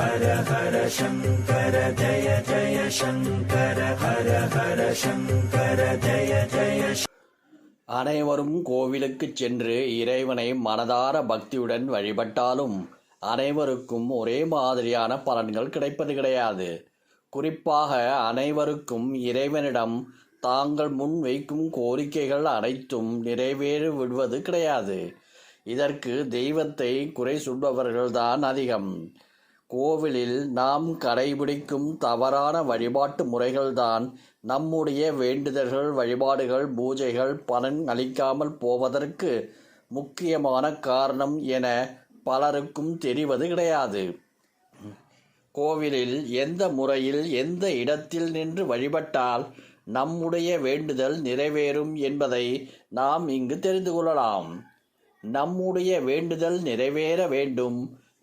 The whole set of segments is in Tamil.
ஹர ஹர சங்கர ஜய ஜய சங்கர ஹர ஹர சங்கர ஜய ஜய. அனைவரும் கோவிலுக்கு சென்று இறைவனை மனதார பக்தியுடன் வழிபட்டாலும் அனைவருக்கும் ஒரே மாதிரியான பலன்கள் கிடைப்பது கிடையாது. குறிப்பாக அனைவருக்கும் இறைவனிடம் தாங்கள் முன் வைக்கும் கோரிக்கைகள் அனைத்தும் நிறைவேறி விடுவது கிடையாது. இதற்கு தெய்வத்தை குறை சொல்பவர்கள்தான் அதிகம். கோவிலில் நாம் கடைபிடிக்கும் தவறான வழிபாட்டு முறைகள்தான் நம்முடைய வேண்டுதல்கள், வழிபாடுகள், பூஜைகள் பலன் அளிக்காமல் போவதற்கு முக்கியமான காரணம் என பலருக்கும் தெரிவது கிடையாது. கோவிலில் எந்த முறையில் எந்த இடத்தில் நின்று வழிபட்டால் நம்முடைய வேண்டுதல் நிறைவேறும் என்பதை நாம் இங்கு தெரிந்து கொள்ளலாம். நம்முடைய வேண்டுதல் நிறைவேற வேண்டும்,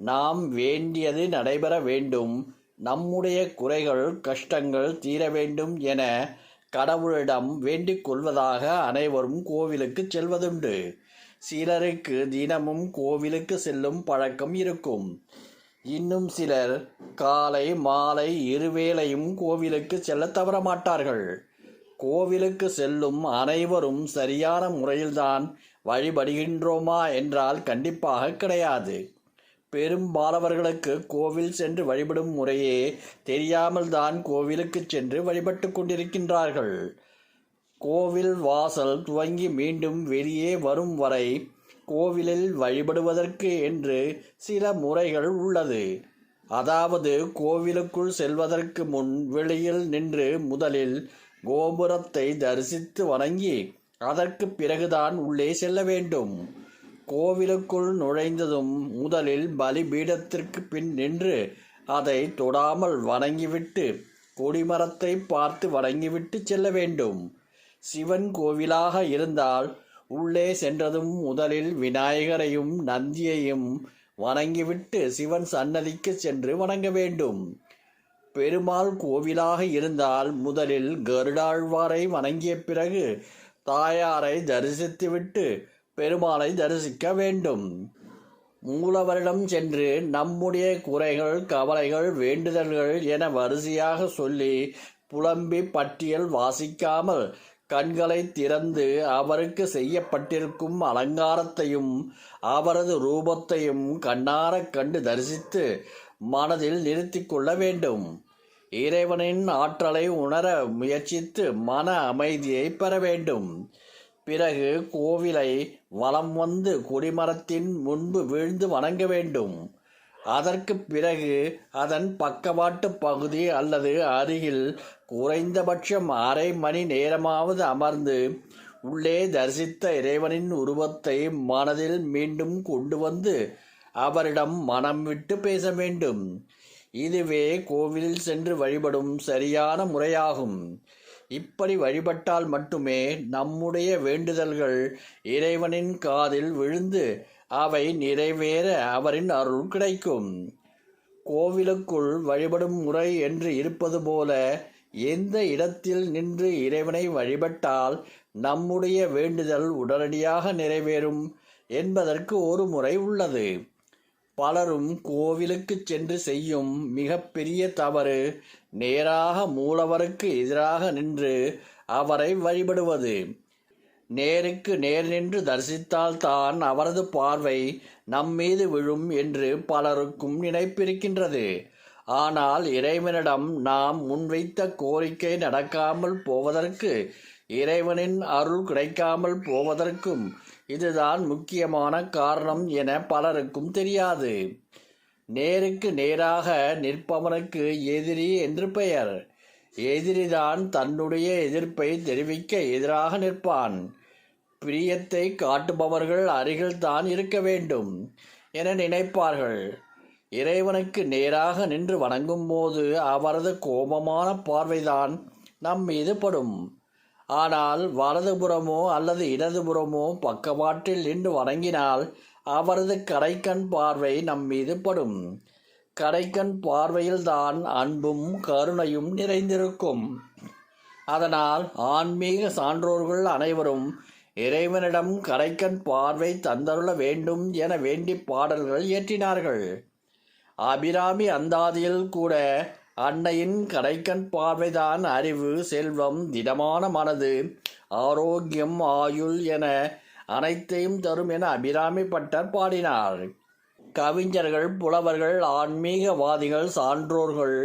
நாம் வேண்டியது நடைபெற வேண்டும், நம்முடைய குறைகள் கஷ்டங்கள் தீர வேண்டும் என கடவுளிடம் வேண்டிக் கொள்வதாக அனைவரும் கோவிலுக்கு செல்வதுண்டு. சிலருக்கு தினமும் கோவிலுக்கு செல்லும் பழக்கம் இருக்கும். இன்னும் சிலர் காலை மாலை இருவேளையும் கோவிலுக்கு செல்ல தவறமாட்டார்கள். கோவிலுக்கு செல்லும் அனைவரும் சரியான முறையில்தான் வழிபடுகின்றோமா என்றால் கண்டிப்பாக கிடையாது. பெரும்பாலவர்களுக்கு கோவில் சென்று வழிபடும் முறையே தெரியாமல் தான் கோவிலுக்கு சென்று வழிபட்டு கொண்டிருக்கின்றார்கள். கோவில் வாசல் துவங்கி மீண்டும் வெளியே வரும் வரை கோவிலில் வழிபடுவதற்கு என்று சில முறைகள் உள்ளது. அதாவது கோவிலுக்குள் செல்வதற்கு முன் வெளியில் நின்று முதலில் கோபுரத்தை தரிசித்து வணங்கி அதற்கு பிறகுதான் உள்ளே செல்ல வேண்டும். கோவிலுக்குள் நுழைந்ததும் முதலில் பலிபீடத்திற்கு பின் நின்று அதை தொடாமல் வணங்கிவிட்டு கொடிமரத்தை பார்த்து வணங்கிவிட்டு செல்ல வேண்டும். சிவன் கோவிலாக இருந்தால் உள்ளே சென்றதும் முதலில் விநாயகரையும் நந்தியையும் வணங்கிவிட்டு சிவன் சன்னதிக்கு சென்று வணங்க வேண்டும். பெருமாள் கோவிலாக இருந்தால் முதலில் கருடாழ்வாரை வணங்கிய பிறகு தாயாரை தரிசித்துவிட்டு பெருமாளை தரிசிக்க வேண்டும். மூலவரிடம் சென்று நம்முடைய குறைகள், கவலைகள், வேண்டுதல்கள் என வரிசையாக சொல்லி புலம்பி பட்டியல் வாசிக்காமல் கண்களை திறந்து அவருக்கு செய்யப்பட்டிருக்கும் அலங்காரத்தையும் அவரது ரூபத்தையும் கண்ணார கண்டு தரிசித்து மனதில் நிறுத்தி கொள்ள வேண்டும். இறைவனின் ஆற்றலை உணர முயற்சித்து மன அமைதியை பெற வேண்டும். பிறகு கோவிலை வலம் வந்து கொடிமரத்தின் முன்பு வீழ்ந்து வணங்க வேண்டும். அதற்கு பிறகு அதன் பக்கவாட்டு பகுதி அல்லது அருகில் குறைந்தபட்சம் அரை மணி நேரமாவது அமர்ந்து உள்ளே தரிசித்த இறைவனின் உருவத்தை மனதில் மீண்டும் கொண்டு வந்து அவரிடம் மனம் விட்டு பேச வேண்டும். இதுவே கோவிலில் சென்று வழிபடும் சரியான முறையாகும். இப்படி வழிபட்டால் மட்டுமே நம்முடைய வேண்டுதல்கள் இறைவனின் காதில் விழுந்து அவை நிறைவேற அவரின் அருள் கிடைக்கும். கோவிலுக்குள் வழிபடும் முறை என்று இருப்பது போல எந்த இடத்தில் நின்று இறைவனை வழிபட்டால் நம்முடைய வேண்டுதல் உடனடியாக நிறைவேறும் என்பதற்கு ஒரு முறை உள்ளது. பலரும் கோவிலுக்கு சென்று செய்யும் மிகப்பெரிய தவறு நேராக மூலவருக்கு எதிராக நின்று அவரை வழிபடுவது. நேருக்கு நேர் நின்று தரிசித்தால்தான் அவரது பார்வை நம்மீது விழும் என்று பலருக்கும் நினைப்பிருக்கின்றது. ஆனால் இறைவனிடம் நாம் முன்வைத்த கோரிக்கை நடக்காமல் போவதற்கு, இறைவனின் அருள் கிடைக்காமல் போவதற்கும் இதுதான் முக்கியமான காரணம் என பலருக்கும் தெரியாது. நேருக்கு நேராக நிற்பவனுக்கு எதிரி என்று பெயர். எதிரிதான் தன்னுடைய எதிர்ப்பை தெரிவிக்க எதிராக நிற்பான். பிரியத்தை காட்டுபவர்கள் அருகில் தான் இருக்க வேண்டும் என நினைப்பார்கள். இறைவனுக்கு நேராக நின்று வணங்கும் போது அவரது கோபமான பார்வைதான் நம் மீது படும். ஆனால் வலதுபுறமோ அல்லது இடதுபுறமோ பக்கவாட்டில் நின்று வணங்கினால் அவரது கடைக்கண் பார்வை நம் மீது படும். கடைக்கண் பார்வையில்தான் அன்பும் கருணையும் நிறைந்திருக்கும். அதனால் ஆன்மீக சான்றோர்கள் அனைவரும் இறைவனிடம் கடைக்கண் பார்வை தந்தருள வேண்டும் என வேண்டி பாடல்கள் இயற்றினார்கள். அபிராமி அந்தாதியில் கூட அன்னையின் கடைக்கண் பார்வைதான் அறிவு, செல்வம், திடமான மனது, ஆரோக்கியம், ஆயுள் என அனைத்தையும் தரும் என அபிராமி பட்டர் பாடினார். கவிஞர்கள், புலவர்கள், ஆன்மீகவாதிகள், சான்றோர்கள்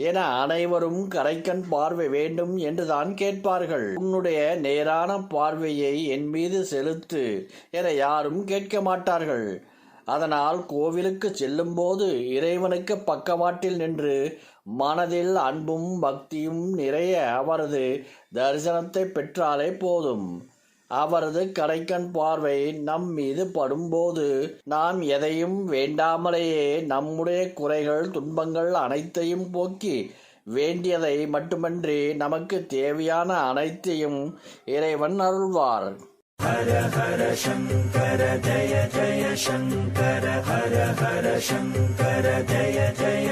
என அனைவரும் கடைக்கண் பார்வை வேண்டும் என்றுதான் கேட்பார்கள். உன்னுடைய நேரான பார்வையை என் மீது செலுத்து என யாரும் கேட்க மாட்டார்கள். அதனால் கோவிலுக்கு செல்லும்போது இறைவனுக்கு பக்கவாட்டில் நின்று மனதில் அன்பும் பக்தியும் நிறைய அவரது தரிசனத்தை பெற்றாலே போதும். அவரது கடைக்கண் பார்வை நம் மீது படும்போது நாம் எதையும் வேண்டாமலேயே நம்முடைய குறைகள், துன்பங்கள் அனைத்தையும் போக்கி வேண்டியதை மட்டுமன்றி நமக்கு தேவையான அனைத்தையும் இறைவன் அருள்வார். ஹர ஹர சங்கர ஜய ஜய சங்கர ஹர ஹர சங்கர ஜய ஜய